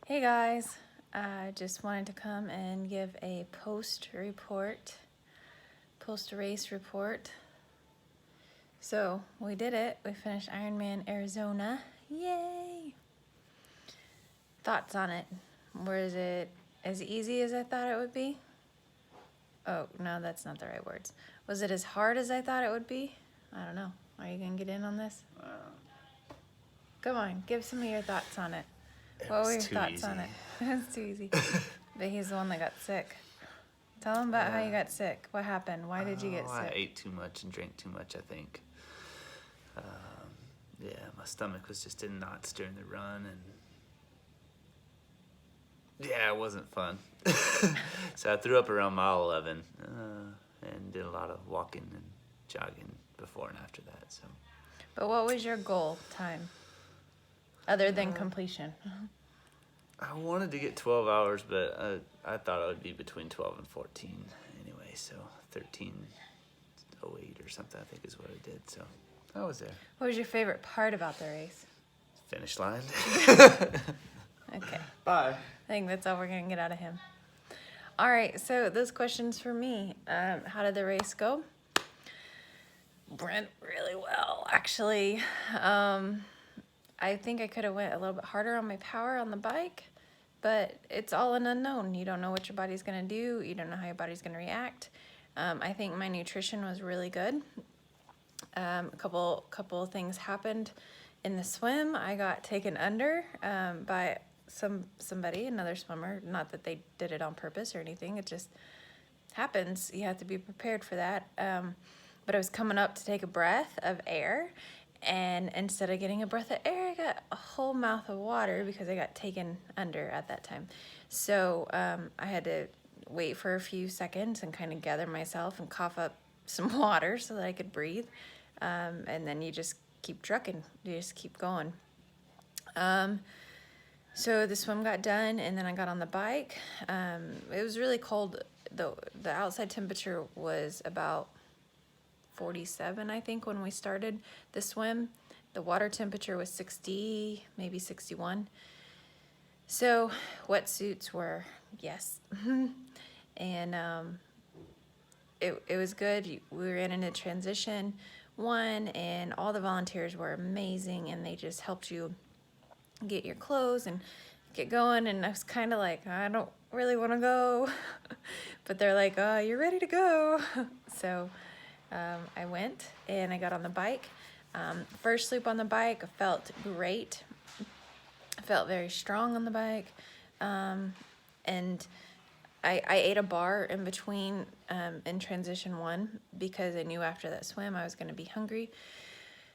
Hey guys, I just wanted to come and give a post-race report. So we did it. We finished Ironman Arizona. Yay! Thoughts on it? Was it as easy as I thought it would be? Oh, no, that's not the right words. Was it as hard as I thought it would be? I don't know. Are you going to get in on this? Come on, give some of your thoughts on it. What were your thoughts on it? It's too easy. But he's the one that got sick. Tell him about how you got sick. What happened? Why did you get sick? I ate too much and drank too much, I think. My stomach was just in knots during the run, and it wasn't fun. So I threw up around mile 11 and did a lot of walking and jogging before and after that. So. But what was your goal time, other than completion? I wanted to get 12 hours, but I thought it would be between 12 and 14 anyway, so 13:08 or something I think is what I did, so I was there. What was your favorite part about the race? Finish line. Okay. Bye. I think that's all we're going to get out of him. All right, so those questions for me. How did the race go? Went really well, actually. I think I could have went a little bit harder on my power on the bike, but it's all an unknown. You don't know what your body's going to do. You don't know how your body's going to react. I think my nutrition was really good. A couple of things happened in the swim. I got taken under by somebody, another swimmer. Not that they did it on purpose or anything. It just happens. You have to be prepared for that. But I was coming up to take a breath of air, and instead of getting a breath of air, I got a whole mouth of water because I got taken under at that time. So I had to wait for a few seconds and kind of gather myself and cough up some water so that I could breathe. And then you just keep trucking. You just keep going. So the swim got done, and then I got on the bike. It was really cold. The outside temperature was about 47, I think, when we started the swim. The water temperature was 60, maybe 61. So wetsuits were yes. And it was good. We were in a transition one, and all the volunteers were amazing, and they just helped you get your clothes and get going. And I was kind of like, I don't really want to go, but they're like, oh, you're ready to go. So I went and I got on the bike. First loop on the bike, I felt great. I felt very strong on the bike. And I ate a bar in between in transition one because I knew after that swim I was going to be hungry.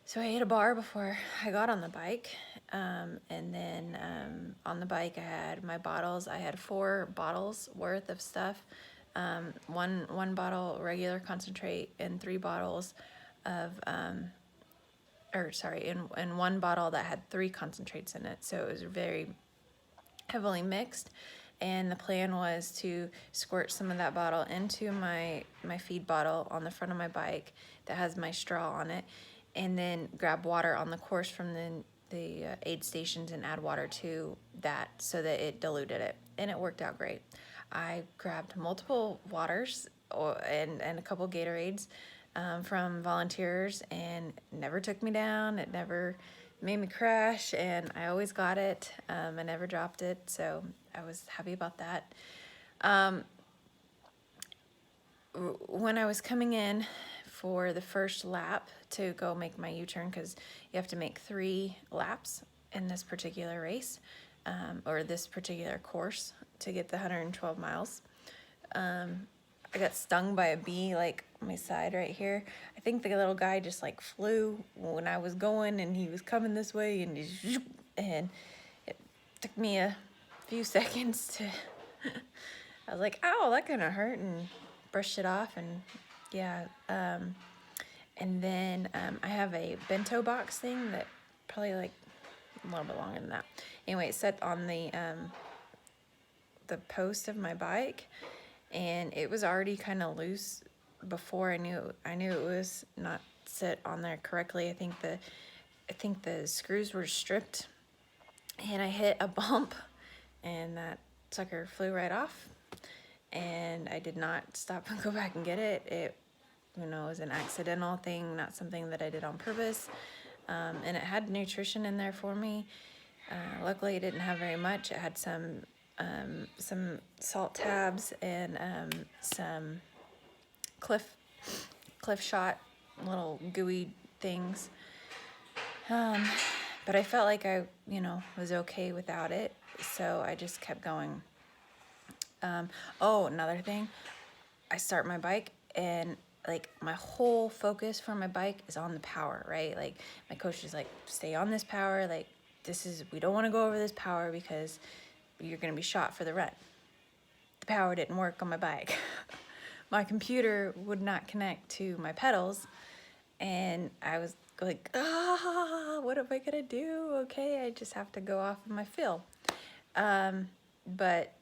So I ate a bar before I got on the bike. And then on the bike I had my bottles. I had 4 bottles worth of stuff. One bottle regular concentrate and 3 bottles of in one bottle that had 3 concentrates in it. So it was very heavily mixed. And the plan was to squirt some of that bottle into my feed bottle on the front of my bike that has my straw on it, and then grab water on the course from the aid stations and add water to that so that it diluted it. And it worked out great. I grabbed multiple waters and a couple Gatorades from volunteers, and it never took me down. It never made me crash, and I always got it. I never dropped it, so I was happy about that. When I was coming in for the first lap to go make my U-turn, because you have to make 3 laps in this particular race, or this particular course to get the 112 miles. I got stung by a bee, like my side right here. I think the little guy just like flew when I was going, and he was coming this way, and it took me a few seconds to, I was like, ow, that kind of hurt, and brushed it off, and yeah. And then I have a bento box thing that probably like a little bit longer than that. Anyway, it's set on the post of my bike, and it was already kind of loose before I knew it was not set on there correctly. I think the screws were stripped, and I hit a bump and that sucker flew right off. And I did not stop and go back and get it. It, was an accidental thing, not something that I did on purpose. And it had nutrition in there for me. Luckily, it didn't have very much. It had some salt tabs and some cliff shot little gooey things. But I felt like I, was okay without it, so I just kept going. Another thing, I start my bike and like my whole focus for my bike is on the power, right? Like my coach is like, stay on this power. Like we don't want to go over this power because you're going to be shot for the run. The power didn't work on my bike. My computer would not connect to my pedals. And I was like, what am I going to do? Okay, I just have to go off of my feel. But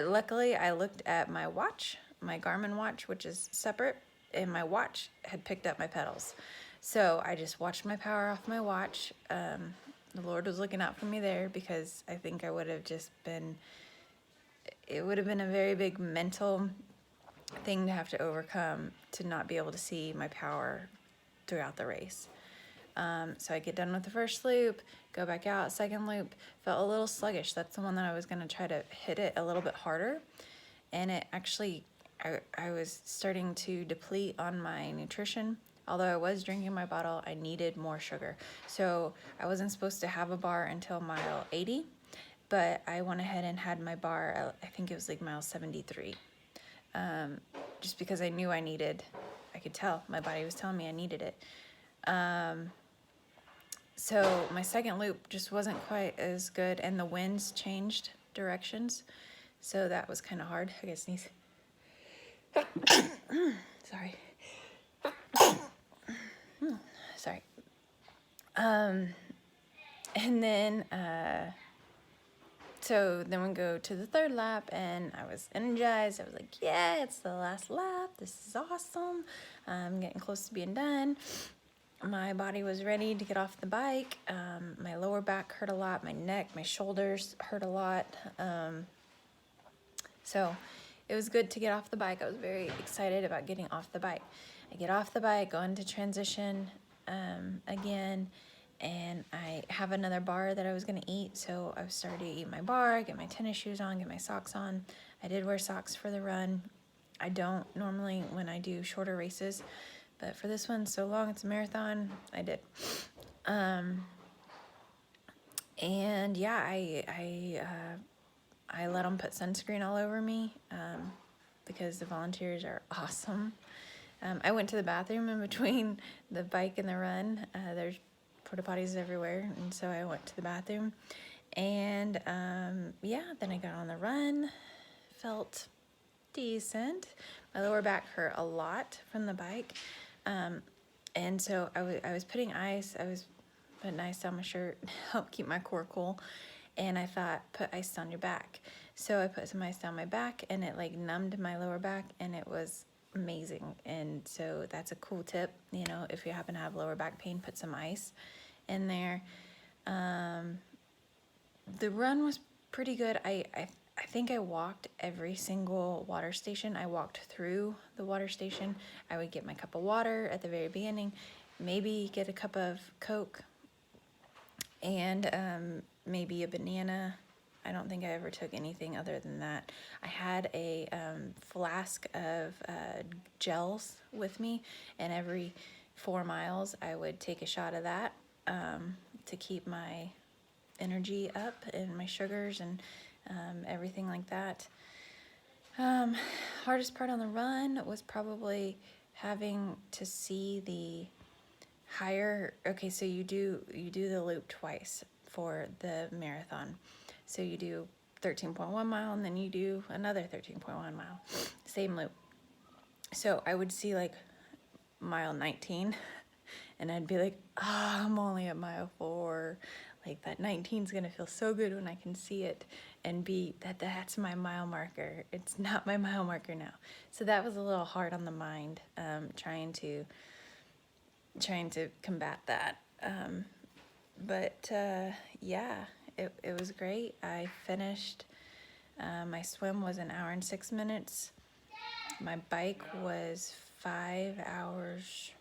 luckily, I looked at my watch, my Garmin watch, which is separate, and my watch had picked up my pedals. So I just watched my power off my watch. The Lord was looking out for me there, because I think it would have been a very big mental thing to have to overcome, to not be able to see my power throughout the race. So I get done with the first loop, go back out, second loop, felt a little sluggish. That's the one that I was going to try to hit it a little bit harder. And it actually, I was starting to deplete on my nutrition. Although I was drinking my bottle, I needed more sugar. So I wasn't supposed to have a bar until mile 80, but I went ahead and had my bar, I think it was like mile 73. Just because I knew I could tell, my body was telling me I needed it. So my second loop just wasn't quite as good, and the winds changed directions. So that was kind of hard. I guess sneeze. Sorry. Sorry. And then, so then we go to the third lap, and I was energized. I was like, yeah, it's the last lap. This is awesome. I'm getting close to being done. My body was ready to get off the bike. My lower back hurt a lot. My neck, my shoulders hurt a lot. So it was good to get off the bike. I was very excited about getting off the bike. I get off the bike, go into transition again, and I have another bar that I was going to eat. So I started to eat my bar, get my tennis shoes on, get my socks on. I did wear socks for the run. I don't normally when I do shorter races, but for this one, so long it's a marathon, I did. And yeah, I let them put sunscreen all over me because the volunteers are awesome. I went to the bathroom in between the bike and the run. There's porta potties everywhere, and so I went to the bathroom. And then I got on the run, felt decent. My lower back hurt a lot from the bike. And so I was putting ice. I was putting ice down my shirt, help keep my core cool. And I thought, put ice on your back. So I put some ice down my back, and it like numbed my lower back, and it was amazing. And so that's a cool tip. If you happen to have lower back pain, put some ice in there. The run was pretty good. I think I walked every single water station. I walked through the water station. I would get my cup of water at the very beginning, maybe get a cup of Coke, and maybe a banana. I don't think I ever took anything other than that. I had a flask of gels with me, and every 4 miles I would take a shot of that to keep my energy up and my sugars and everything like that. Hardest part on the run was probably having to see the higher. Okay, so you do the loop twice for the marathon. So you do 13.1 mile, and then you do another 13.1 mile, same loop. So I would see like mile 19, and I'd be like, I'm only at mile 4. Like that 19 is gonna feel so good when I can see it and be that's my mile marker. It's not my mile marker now. So that was a little hard on the mind, trying to combat that. But yeah, It was great. I finished, my swim was an hour and 6 minutes. My bike was 5 hours,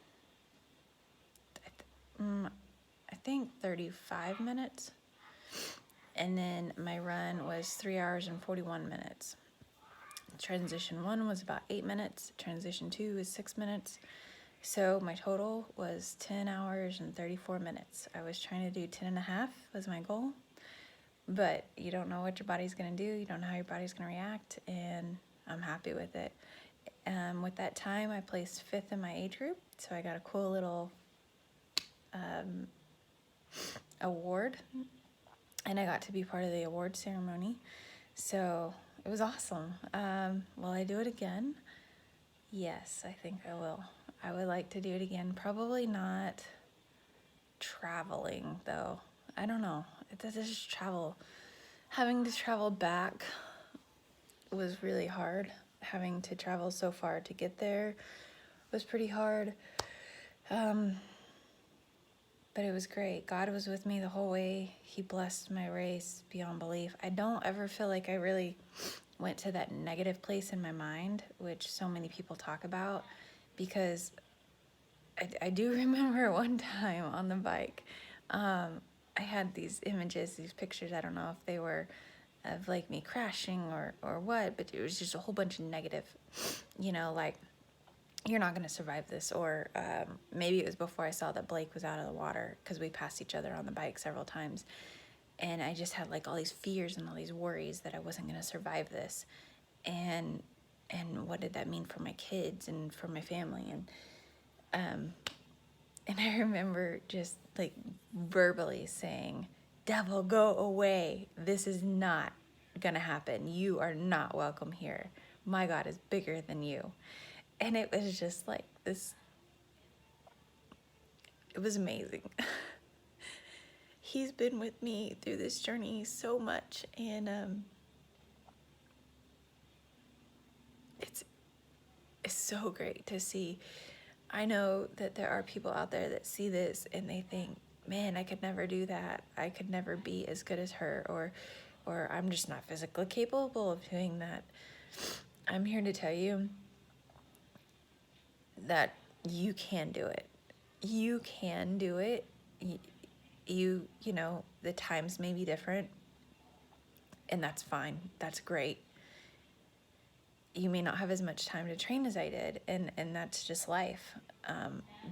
I think 35 minutes. And then my run was 3 hours and 41 minutes. Transition 1 was about 8 minutes. Transition 2 is 6 minutes. So my total was 10 hours and 34 minutes. I was trying to do 10 and a half was my goal. But you don't know what your body's going to do. You don't know how your body's going to react. And I'm happy with it. With that time, I placed 5th in my age group. So I got a cool little award. And I got to be part of the award ceremony. So it was awesome. Will I do it again? Yes, I think I will. I would like to do it again. Probably not traveling, though. I don't know. This is travel. Having to travel back was really hard. Having to travel so far to get there was pretty hard. But it was great. God was with me the whole way. He blessed my race beyond belief. I don't ever feel like I really went to that negative place in my mind, which so many people talk about, because I do remember one time on the bike, I had these images, these pictures, I don't know if they were of like me crashing or what, but it was just a whole bunch of negative, like, you're not going to survive this, or maybe it was before I saw that Blake was out of the water, because we passed each other on the bike several times, and I just had like all these fears and all these worries that I wasn't going to survive this, and what did that mean for my kids and for my family, and I remember just like verbally saying, "Devil, go away. This is not gonna happen. You are not welcome here. My God is bigger than you." And it was just like this, it was amazing. He's been with me through this journey so much, and it's so great to see. I know that there are people out there that see this and they think, man, I could never do that. I could never be as good as her, or I'm just not physically capable of doing that. I'm here to tell you that you can do it. You can do it. You know, the times may be different, and that's fine. That's great. You may not have as much time to train as I did, and that's just life.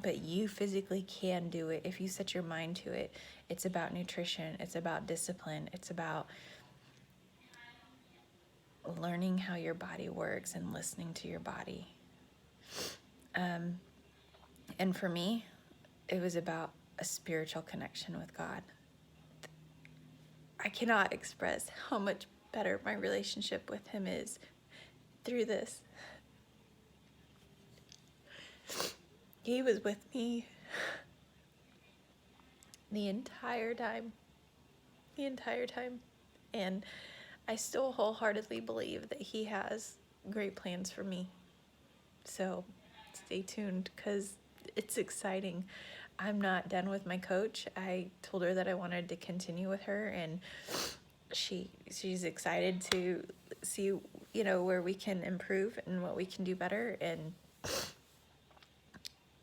But you physically can do it if you set your mind to it. It's about nutrition. It's about discipline. It's about learning how your body works and listening to your body. And for me, it was about a spiritual connection with God. I cannot express how much better my relationship with Him is through this. He was with me the entire time. And I still wholeheartedly believe that He has great plans for me. So stay tuned, because it's exciting. I'm not done with my coach. I told her that I wanted to continue with her, and she's excited to see, where we can improve and what we can do better, and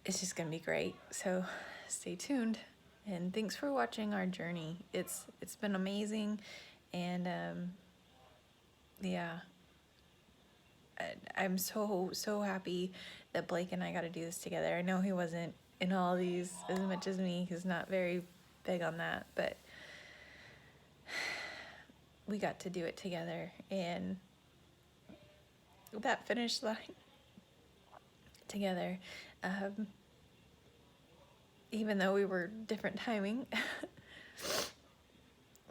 it's just gonna be great. So stay tuned, and thanks for watching our journey. It's been amazing, and yeah, I'm so happy that Blake and I got to do this together. I know he wasn't in all these as much as me. He's not very big on that, but we got to do it together, and that finish line together, even though we were different timing,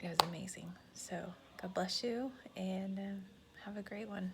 it was amazing. So God bless you, and have a great one.